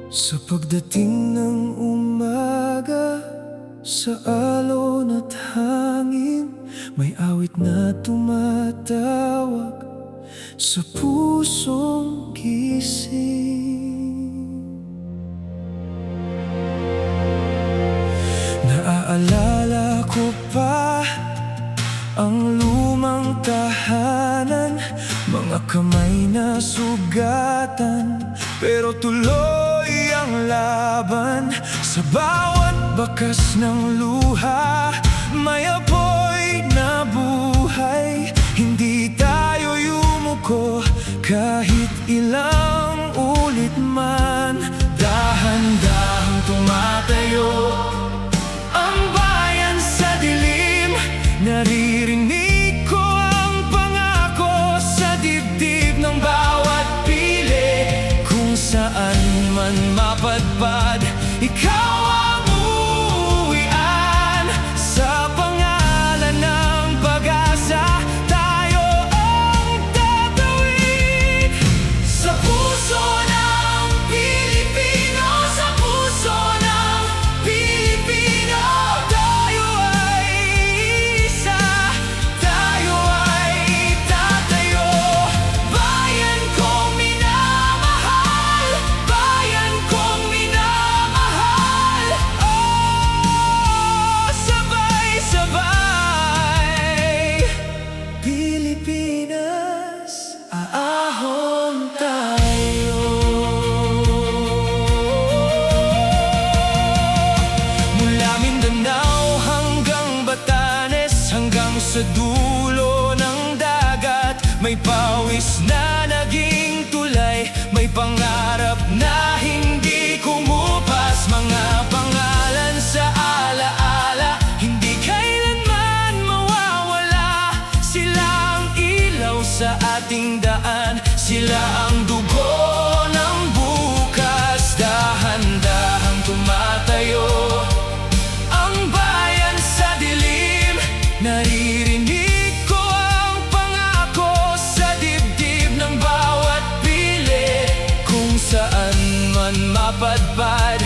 Sa pagdating ng umaga, sa alon at hangin, may awit na tumatawag sa pusong gising. Naaalala ko pa ang lumang tahanan, mga kamay na sugatan, pero tuloy ang laban. Sa bawat bakas ng luha, may apoy na buhay. Hindi tayo yumuko kahit ilang ulit man. Dahan-dahang tumatayo ang bayan sa dilim. Naririnig ko ang pangako sa dibdib ng bawat pili. Kung saan man mapadpad, ikaw ang uuwian. Sa pangalan ng pag-asa, tayo ang tatawid. Sa puso ng Pilipino, sa puso ng Pilipino, tayo ay isa, tayo ay tatayo. Bayan kong minamahal, bayan kong minamahal. Oh, sabay-sabay, Pilipinas, aahon tayo. Mula Mindanao hanggang Batanes, hanggang sa dulo ng dagat, may pawis na naging tulay, may pangarap na hindi kumupas. Mga pangalan sa alaala, hindi kailanman mawawala. Sila ang ilaw sa ating daan, sila ang dugo ng bukas. Dahan-dahang tumatayo ang bayan sa dilim. Naririnig ko ang pangako sa dibdib ng bawat pili. Kung saan man mapadpad,